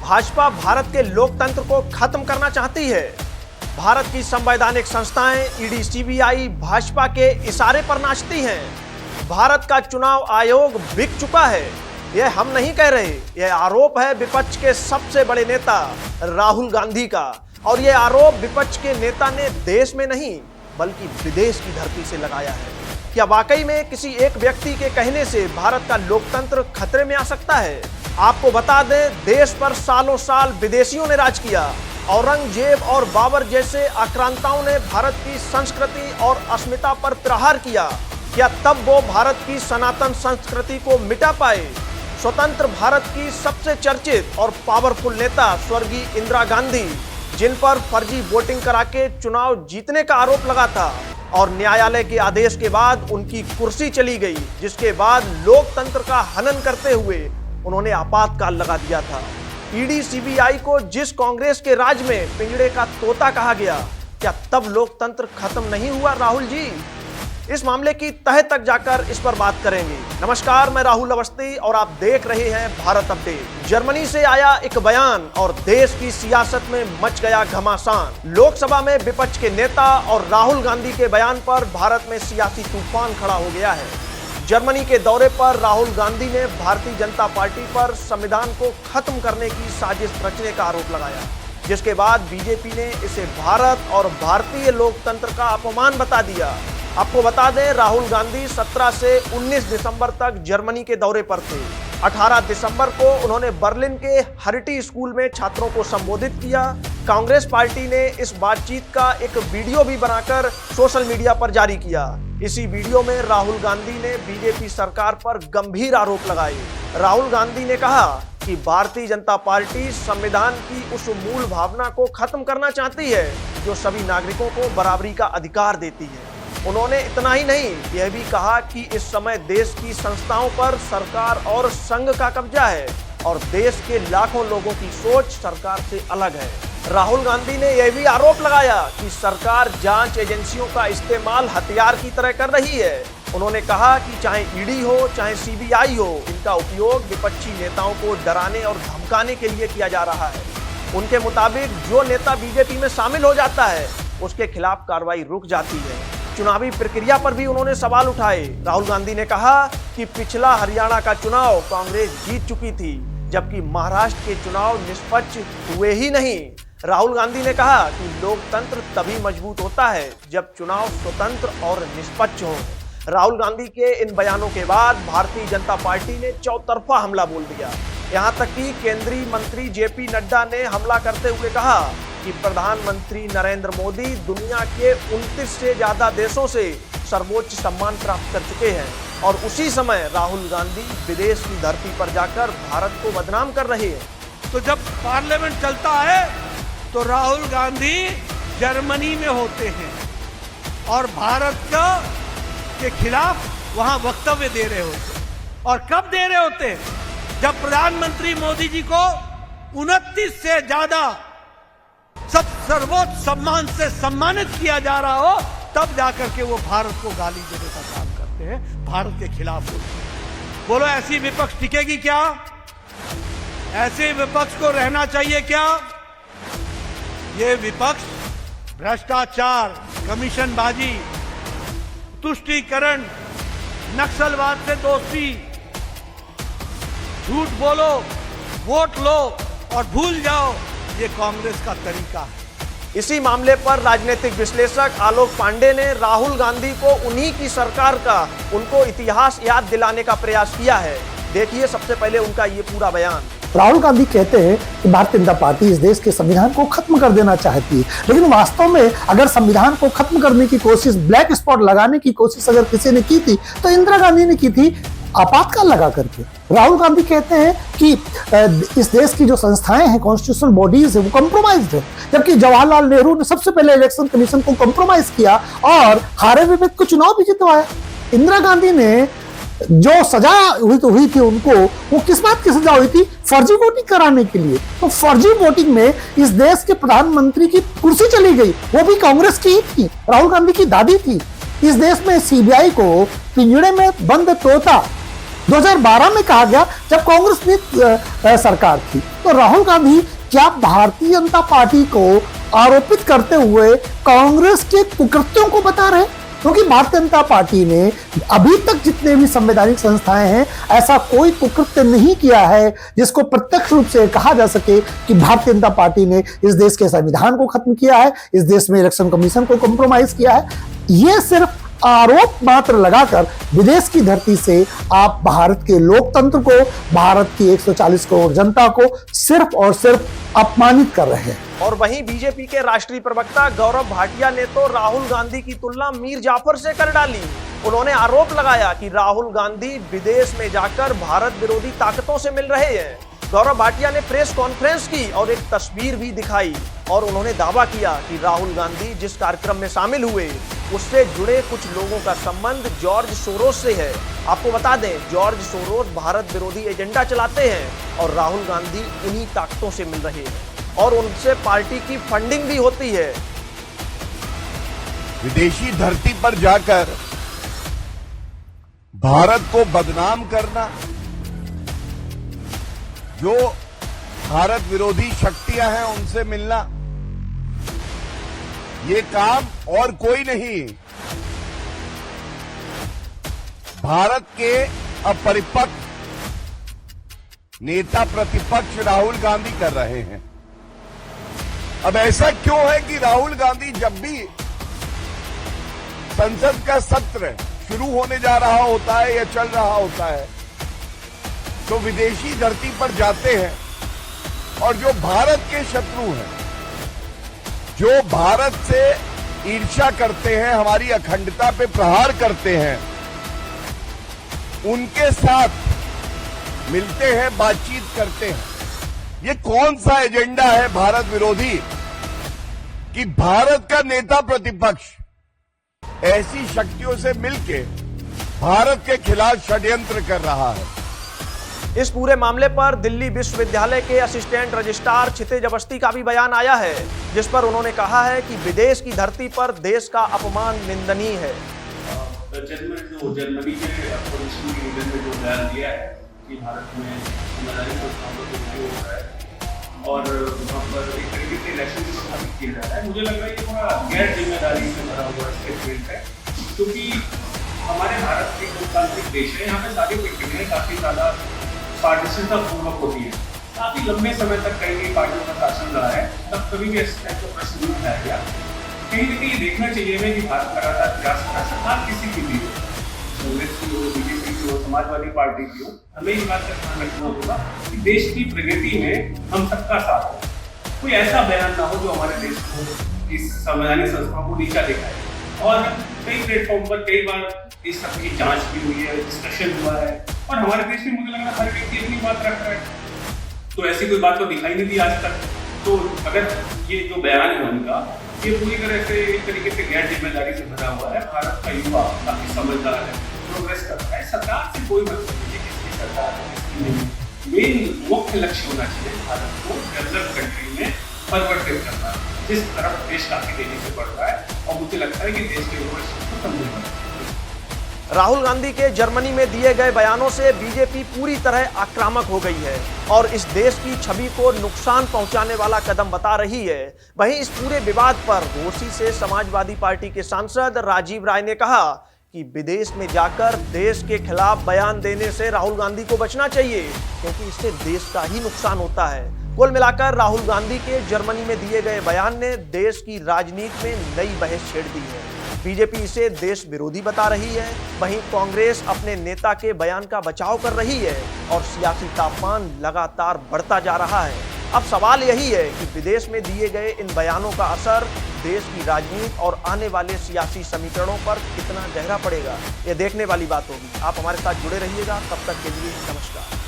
भाजपा भारत के लोकतंत्र को खत्म करना चाहती है। भारत की संवैधानिक संस्थाएं ईडी, सीबीआई भाजपा के इशारे पर नाचती हैं। भारत का चुनाव आयोग बिक चुका है। यह हम नहीं कह रहे, यह आरोप है विपक्ष के सबसे बड़े नेता राहुल गांधी का। और यह आरोप विपक्ष के नेता ने देश में नहीं बल्कि विदेश की धरती से लगाया है। क्या वाकई में किसी एक व्यक्ति के कहने से भारत का लोकतंत्र खतरे में आ सकता है? आपको बता दें, देश पर सालों साल विदेशियों ने राज किया। औरंगजेब और बाबर जैसे आक्रांताओं ने भारत की संस्कृति और अस्मिता पर प्रहार किया। क्या तब वो भारत की सनातन संस्कृति को मिटा पाए? स्वतंत्र भारत की सबसे चर्चित और पावरफुल नेता स्वर्गीय इंदिरा गांधी, जिन पर फर्जी वोटिंग करा के चुनाव जीतने का आरोप लगा था और न्यायालय के आदेश के बाद उनकी कुर्सी चली गई, जिसके बाद लोकतंत्र का हनन करते हुए उन्होंने आपातकाल लगा दिया था। ईडी, सीबीआई को जिस कांग्रेस के राज में पिंजड़े का तोता कहा गया, क्या तब लोकतंत्र खत्म नहीं हुआ राहुल जी? इस मामले की तह तक जाकर इस पर बात करेंगे। नमस्कार, मैं राहुल अवस्थी और आप देख रहे हैं भारत अपडेट। जर्मनी से आया एक बयान और देश की सियासत में मच गया घमासान। लोकसभा में विपक्ष के नेता और राहुल गांधी के बयान पर भारत में सियासी तूफान खड़ा हो गया है। जर्मनी के दौरे पर राहुल गांधी ने भारतीय जनता पार्टी पर संविधान को खत्म करने की साजिश रचने का आरोप लगाया, जिसके बाद बीजेपी ने इसे भारत और भारतीय लोकतंत्र का अपमान बता दिया। आपको बता दें, राहुल गांधी 17 से 19 दिसंबर तक जर्मनी के दौरे पर थे। 18 दिसंबर को उन्होंने बर्लिन के हर्टी स्कूल में छात्रों को संबोधित किया। कांग्रेस पार्टी ने इस बातचीत का एक वीडियो भी बनाकर सोशल मीडिया पर जारी किया। इसी वीडियो में राहुल गांधी ने बीजेपी सरकार पर गंभीर आरोप लगाए। राहुल गांधी ने कहा कि भारतीय जनता पार्टी संविधान की उस मूल भावना को खत्म करना चाहती है जो सभी नागरिकों को बराबरी का अधिकार देती है। उन्होंने इतना ही नहीं, यह भी कहा कि इस समय देश की संस्थाओं पर सरकार और संघ का कब्जा है और देश के लाखों लोगों की सोच सरकार से अलग है। राहुल गांधी ने यह भी आरोप लगाया कि सरकार जांच एजेंसियों का इस्तेमाल हथियार की तरह कर रही है। उन्होंने कहा कि चाहे ईडी हो चाहे सीबीआई हो, इनका उपयोग विपक्षी नेताओं को डराने और धमकाने के लिए किया जा रहा है। उनके मुताबिक जो नेता बीजेपी में शामिल हो जाता है उसके खिलाफ कार्रवाई रुक जाती है। चुनावी प्रक्रिया पर भी उन्होंने सवाल उठाए। राहुल गांधी ने कहा कि पिछला हरियाणा का चुनाव कांग्रेस जीत चुकी थी, जबकि महाराष्ट्र के चुनाव निष्पक्ष हुए ही नहीं। राहुल गांधी ने कहा कि लोकतंत्र तभी मजबूत होता है जब चुनाव स्वतंत्र और निष्पक्ष हो। राहुल गांधी के इन बयानों के बाद भारतीय जनता पार्टी ने चौतरफा हमला बोल दिया। यहां तक कि केंद्रीय मंत्री जेपी नड्डा ने हमला करते हुए कहा कि प्रधानमंत्री नरेंद्र मोदी दुनिया के 29 से ज्यादा देशों से सर्वोच्च सम्मान प्राप्त कर चुके हैं और उसी समय राहुल गांधी विदेश की धरती पर जाकर भारत को बदनाम कर रहे हैं। तो जब पार्लियामेंट चलता है तो राहुल गांधी जर्मनी में होते हैं और भारत के खिलाफ वहां वक्तव्य दे रहे होते हैं। और कब दे रहे होते हैं? जब प्रधानमंत्री मोदी जी को 29 से ज्यादा सर्वोच्च सम्मान से सम्मानित किया जा रहा हो, तब जाकर के वो भारत को गाली देने का काम करते हैं, भारत के खिलाफ होते हैं। बोलो, ऐसी विपक्ष टिकेगी क्या? ऐसे विपक्ष को रहना चाहिए क्या? ये विपक्ष भ्रष्टाचार, कमीशनबाजी, तुष्टीकरण, नक्सलवाद से दोस्ती, झूठ बोलो, वोट लो और भूल जाओ, ये कांग्रेस का तरीका है। इसी मामले पर राजनीतिक विश्लेषक आलोक पांडे ने राहुल गांधी को उन्हीं की सरकार का उनको इतिहास याद दिलाने का प्रयास किया है। देखिए सबसे पहले उनका ये पूरा बयान। राहुल गांधी कहते हैं कि भारतीय जनता पार्टी इस देश के संविधान को खत्म कर देना चाहती है, लेकिन वास्तव में अगर संविधान को खत्म करने की कोशिश, ब्लैक स्पॉट लगाने की कोशिश अगर किसी ने की थी तो इंदिरा गांधी ने की थी, आपातकाल लगा करके। राहुल गांधी कहते हैं कि इस देश की जो संस्थाएं हैं, कॉन्स्टिट्यूशनल बॉडीज है, वो कॉम्प्रोमाइज्ड है, जबकि जवाहरलाल नेहरू ने सबसे पहले इलेक्शन कमीशन को कॉम्प्रोमाइज किया और हारे हुए व्यक्ति को चुनाव भी जितवाया। इंदिरा गांधी ने जो सजा हुई थी उनको, वो किस बात की सजा हुई थी? फर्जी वोटिंग कराने के लिए। तो फर्जी वोटिंग में इस देश के प्रधानमंत्री की कुर्सी चली गई, वो भी कांग्रेस की ही थी, राहुल गांधी की दादी थी। इस देश में सीबीआई को पिंजड़े में बंद तोता 2012 में कहा गया जब कांग्रेस ने सरकार थी, तो राहुल गांधी क्या भारतीय जनता पार्टी को आरोपित करते हुए कांग्रेस के कुकृत्यों को बता रहे? क्योंकि भारतीय जनता पार्टी ने अभी तक जितने भी संवैधानिक संस्थाएं हैं, ऐसा कोई कुकृत्य नहीं किया है जिसको प्रत्यक्ष रूप से कहा जा सके कि भारतीय जनता पार्टी ने इस देश के संविधान को खत्म किया है, इस देश में इलेक्शन कमीशन को कॉम्प्रोमाइज किया है। ये सिर्फ आरोप मात्र लगाकर विदेश की धरती से आप भारत के लोकतंत्र को, भारत की 140 करोड़ जनता को सिर्फ और सिर्फ अपमानित कर रहे हैं। और वहीं बीजेपी के राष्ट्रीय प्रवक्ता गौरव भाटिया ने तो राहुल गांधी की तुलना मीर जाफर से कर डाली। उन्होंने आरोप लगाया कि राहुल गांधी विदेश में जाकर भारत विरोधी ताकतों से मिल रहे हैं। गौरव भाटिया ने प्रेस कॉन्फ्रेंस की और एक तस्वीर भी दिखाई और उन्होंने दावा किया कि राहुल गांधी जिस कार्यक्रम में शामिल हुए उससे जुड़े कुछ लोगों का संबंध जॉर्ज सोरोस से है। आपको बता दें, जॉर्ज सोरोस भारत विरोधी एजेंडा चलाते हैं और राहुल गांधी इन्हीं ताकतों से मिल रहे हैं और उनसे पार्टी की फंडिंग भी होती है। विदेशी धरती पर जाकर भारत को बदनाम करना, जो भारत विरोधी शक्तियां हैं उनसे मिलना, ये काम और कोई नहीं, भारत के अपरिपक्व नेता प्रतिपक्ष राहुल गांधी कर रहे हैं। अब ऐसा क्यों है कि राहुल गांधी जब भी संसद का सत्र शुरू होने जा रहा होता है या चल रहा होता है तो विदेशी धरती पर जाते हैं और जो भारत के शत्रु हैं, जो भारत से ईर्ष्या करते हैं, हमारी अखंडता पे प्रहार करते हैं, उनके साथ मिलते हैं, बातचीत करते हैं। ये कौन सा एजेंडा है भारत विरोधी कि भारत का नेता प्रतिपक्ष ऐसी शक्तियों से मिलके भारत के खिलाफ षड्यंत्र कर रहा है। इस पूरे मामले पर दिल्ली विश्वविद्यालय के असिस्टेंट रजिस्ट्रार क्षितिज अवस्थी का भी बयान आया है, जिस पर उन्होंने कहा है कि विदेश की धरती पर देश का अपमान निंदनीय है। जर्मनी के अपोजिशन लीडर ने जो बयान दिया है कि भारत में संवैधानिक संस्थाओं का दुरुपयोग हो रहा है और वहाँ पर एक तरीके से इलेक्शन स्थापित किया जा रहा है, मुझे लग रहा है ये थोड़ा गैर जिम्मेदारी से भरा हुआ स्टेटमेंट है, क्योंकि हमारे भारत एक लोकतांत्रिक देश है। यहाँ पे सारी प्रक्रियाएं काफी ज्यादा पारदर्शिता पूर्वक होती है। काफी लंबे समय तक कई पार्टियों का शासन रहा है, तब कभी भी इस टाइप का प्रश्न नहीं उठाया गया। कहीं ना कहीं देखना चाहिए हमें कि भारत लगातार प्रयास कर रहा है, सरकार किसी की भी हो, कांग्रेस की हो, बीजेपी की हो, समाजवादी पार्टी की हो, हमें इस बात का ध्यान रखना होगा कि देश की प्रगति में हम सबका साथ हो। कोई ऐसा बयान ना हो जो हमारे देश को, इस संवैधानिक संस्थाओं को नीचा दिखाए। और कई प्लेटफॉर्म पर कई बार इस सब की जांच भी हुई है, डिस्कशन हुआ है और हमारे देश में मुझे लग रहा है हर व्यक्ति अपनी बात रख रहा है, तो ऐसी कोई बात तो दिखाई नहीं दी आज तक। तो अगर ये जो बयान है उनका, ये पूरी तरह से एक तरीके से गैर जिम्मेदारी से भरा हुआ है। भारत का युवा काफी समझदार है, प्रोग्रेस कर रहा है, सरकार से कोई मतलब नहीं है किसकी सरकार है किसकी नहीं। मेन मुख्य लक्ष्य होना चाहिए भारत को डेवलप कंट्री में परिवर्तित करना, जिस तरफ देश काफी तेजी से बढ़ रहा है और मुझे लगता है कि देश के ऊपर खत्म नहीं हो रहा। राहुल गांधी के जर्मनी में दिए गए बयानों से बीजेपी पूरी तरह आक्रामक हो गई है और इस देश की छवि को नुकसान पहुंचाने वाला कदम बता रही है। वहीं इस पूरे विवाद पर घोसी से समाजवादी पार्टी के सांसद राजीव राय ने कहा कि विदेश में जाकर देश के खिलाफ बयान देने से राहुल गांधी को बचना चाहिए, क्योंकि इससे देश का ही नुकसान होता है। कुल मिलाकर राहुल गांधी के जर्मनी में दिए गए बयान ने देश की राजनीति में नई बहस छेड़ दी है। बीजेपी इसे देश विरोधी बता रही है, वहीं कांग्रेस अपने नेता के बयान का बचाव कर रही है और सियासी तापमान लगातार बढ़ता जा रहा है। अब सवाल यही है कि विदेश में दिए गए इन बयानों का असर देश की राजनीति और आने वाले सियासी समीकरणों पर कितना गहरा पड़ेगा, यह देखने वाली बात होगी। आप हमारे साथ जुड़े रहिएगा, तब तक के लिए नमस्कार।